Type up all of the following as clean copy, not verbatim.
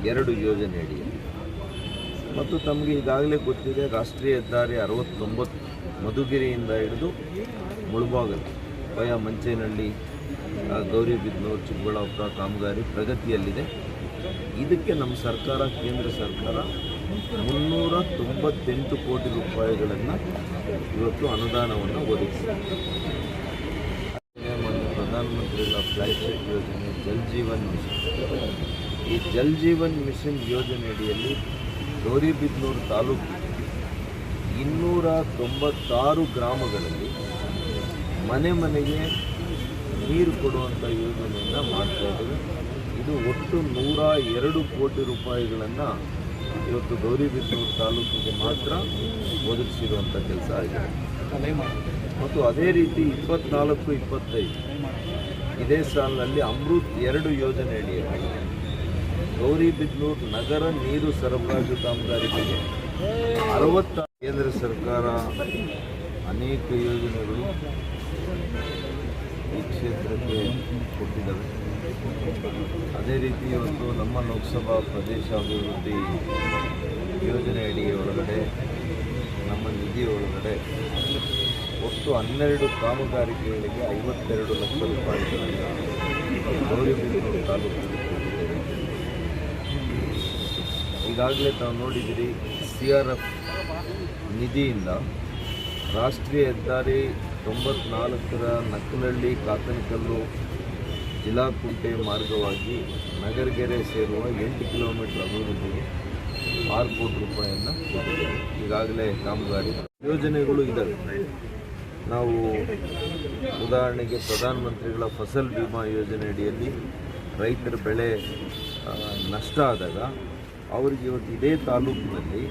2 ಯೋಜನೆ ಅಡಿಯಲ್ಲಿ. ಮತ್ತು ತಮಗೆ ಈಗಾಗಲೇ ಗೊತ್ತಿದೆ, ರಾಷ್ಟ್ರೀಯ ಹೆದ್ದಾರಿ 69 ಮಧುಗಿರಿಯಿಂದ ಹಿಡಿದು ಮುಳಬಾಗಿಲು ವಯ ಮಂಚೇನಹಳ್ಳಿ, ಗೌರಿಬಿದನೂರು, ಚಿಕ್ಕಬಳ್ಳಾಪುರ ಕಾಮಗಾರಿ ಪ್ರಗತಿಯಲ್ಲಿದೆ. ಇದಕ್ಕೆ ನಮ್ಮ ಸರ್ಕಾರ, ಕೇಂದ್ರ ಸರ್ಕಾರ 398 ಕೋಟಿ ರೂಪಾಯಿಗಳನ್ನು ಇವತ್ತು ಅನುದಾನವನ್ನು ಒದಗಿಸಿದೆ. ಪ್ರಧಾನಮಂತ್ರಿಗಳ ಫ್ಲಾಗ್ಶಿಪ್ ಯೋಜನೆ ಜಲ್ ಜೀವನ್ ಮಿಷನ್. ಈ ಜಲ್ ಜೀವನ್ ಮಿಷನ್ ಯೋಜನೆಯಡಿಯಲ್ಲಿ ಗೌರಿಬಿದನೂರು ತಾಲೂಕು 296 ಗ್ರಾಮಗಳಲ್ಲಿ ಮನೆ ಮನೆಗೆ ನೀರು ಕೊಡುವಂಥ ಯೋಜನೆಯನ್ನು ಮಾಡ್ತಾ ಇದ್ದೇವೆ. ಇದು ಒಟ್ಟು 102 ಕೋಟಿ ರೂಪಾಯಿಗಳನ್ನು ಇವತ್ತು ಗೌರಿಬಿದನೂರು ತಾಲೂಕಿಗೆ ಮಾತ್ರ ಒದಗಿಸಿರುವಂಥ ಕೆಲಸ ಆಗಿದೆ. ಮತ್ತು ಅದೇ ರೀತಿ 24-25 ಇದೇ ಸಾಲಿನಲ್ಲಿ ಅಮೃತ್ 2 ಯೋಜನೆ ಅಡಿಯಲ್ಲಿ ಗೌರಿಬಿದನೂರು ನಗರ ನೀರು ಸರಬರಾಜು ಕಾಮಗಾರಿಗೆ 60 ಕೇಂದ್ರ ಸರ್ಕಾರ ಅನೇಕ ಯೋಜನೆಗಳು ಈ ಕ್ಷೇತ್ರಕ್ಕೆ ಕೊಟ್ಟಿದ್ದಾವೆ. ಅದೇ ರೀತಿ ಇವತ್ತು ನಮ್ಮ ಲೋಕಸಭಾ ಪ್ರದೇಶಾಭಿವೃದ್ಧಿ ಯೋಜನೆ ಅಡಿ ಒಳಗಡೆ ನಮ್ಮ ನಿಧಿ ಒಳಗಡೆ ಒಟ್ಟು 12 ಕಾಮಗಾರಿಕೆಗಳಿಗೆ 52 ಲಕ್ಷ ರೂಪಾಯಿಗಳನ್ನು ಗೌರಿಬಿದನೂರು ತಾಲೂಕಿಗೆ ಕೊಟ್ಟಿದ್ದೇವೆ. ಈಗಾಗಲೇ ತಾವು ನೋಡಿದಿರಿ, CRF ನಿಧಿಯಿಂದ ರಾಷ್ಟ್ರೀಯ ಹೆದ್ದಾರಿ 94ರ ನಕ್ಕನಹಳ್ಳಿ ಕಾತನಕಲ್ಲು ಜಿಲಾಕುಂಟೆ ಮಾರ್ಗವಾಗಿ ನಗರಗೆರೆ ಸೇರುವ 8 ಕಿಲೋಮೀಟರ್ ಅಭಿವೃದ್ಧಿಗೆ 6 ಕೋಟಿ ರೂಪಾಯಿಯನ್ನು ಕೊಟ್ಟಿದ್ದೇವೆ. ಈಗಾಗಲೇ ಕಾಮಗಾರಿ ಯೋಜನೆಗಳು ಇದ್ದಾವೆ. ನಾವು ಉದಾಹರಣೆಗೆ ಪ್ರಧಾನಮಂತ್ರಿಗಳ ಫಸಲ್ ಬಿಮಾ ಯೋಜನೆ ಅಡಿಯಲ್ಲಿ ರೈತರ ಬೆಳೆ ನಷ್ಟ ಆದಾಗ ಅವರಿಗೆ ಇವತ್ತು ಇದೇ ತಾಲೂಕಿನಲ್ಲಿ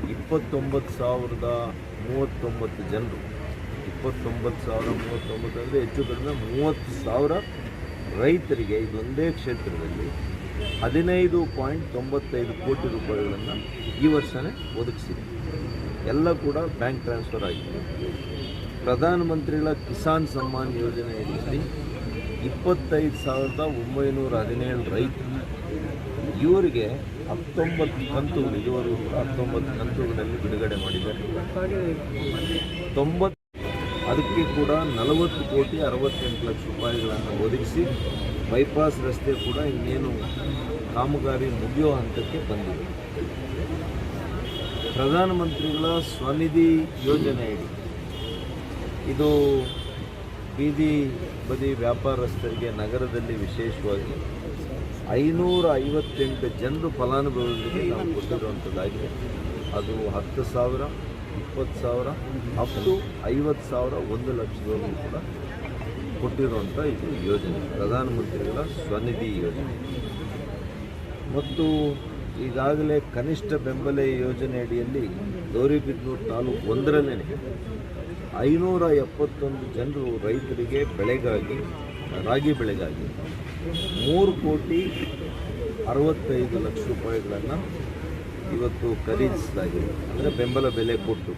29,039 ಜನರು, 29,039 ಅಂದರೆ ಹೆಚ್ಚು ಕಡಿಮೆ 30,000 ರೈತರಿಗೆ ಇದೊಂದೇ ಕ್ಷೇತ್ರದಲ್ಲಿ 15.95 ಕೋಟಿ ರೂಪಾಯಿಗಳನ್ನು ಈ ವರ್ಷವೇ ಒದಗಿಸಿದೆ. ಎಲ್ಲ ಕೂಡ ಬ್ಯಾಂಕ್ ಟ್ರಾನ್ಸ್ಫರ್ ಆಗಿದೆ. ಪ್ರಧಾನಮಂತ್ರಿಗಳ ಕಿಸಾನ್ ಸಮ್ಮಾನ್ ಯೋಜನೆ ಅಡಿಯಲ್ಲಿ 25,917 ರೈತರು, ಇವರಿಗೆ 19 ಕಂತುಗಳು, ಇದುವರೆಗೂ 19 ಕಂತುಗಳಲ್ಲಿ ಬಿಡುಗಡೆ ಮಾಡಿದ್ದಾರೆ. ಅದಕ್ಕೆ ಕೂಡ 40,68 ಲಕ್ಷ ರೂಪಾಯಿಗಳನ್ನು ಒದಗಿಸಿ ಬೈಪಾಸ್ ರಸ್ತೆ ಕೂಡ ಇನ್ನೇನು ಕಾಮಗಾರಿ ಮುಗಿಯೋ ಹಂತಕ್ಕೆ ಬಂದಿದೆ. ಪ್ರಧಾನಮಂತ್ರಿಗಳ ಸ್ವನಿಧಿ ಯೋಜನೆ ಅಡಿ ಇದು ಬೀದಿ ಬದಿ ವ್ಯಾಪಾರಸ್ಥರಿಗೆ ನಗರದಲ್ಲಿ ವಿಶೇಷವಾಗಿ 558 ಜನರು ಫಲಾನುಭವಿಗಳಿಗೆ ನಾವು ಕೊಟ್ಟಿರುವಂಥದ್ದಾಗಿದೆ. ಅದು 10,000, 20,000 ಅಪ್ ಟು 50,000, 1 ಲಕ್ಷದವರೆಗೂ ಕೂಡ ಕೊಟ್ಟಿರುವಂಥ ಇದು ಯೋಜನೆ, ಪ್ರಧಾನಮಂತ್ರಿಗಳ ಸ್ವನಿಧಿ ಯೋಜನೆ. ಮತ್ತು ಈಗಾಗಲೇ ಕನಿಷ್ಠ ಬೆಂಬಲ ಯೋಜನೆ ಅಡಿಯಲ್ಲಿ ಗೌರಿಬಿದನೂರು ತಾಲೂಕು 1ರಲ್ಲೇ 571 ಜನರು ರೈತರಿಗೆ ಬೆಳೆಗಾಗಿ, ರಾಗಿ ಬೆಳೆಗಾಗಿ 3,65 ಲಕ್ಷ ರೂಪಾಯಿಗಳನ್ನು ಇವತ್ತು ಖರೀದಿಸಲಾಗಿದೆ. ಅಂದರೆ ಬೆಂಬಲ ಬೆಲೆ ಕೊಟ್ಟು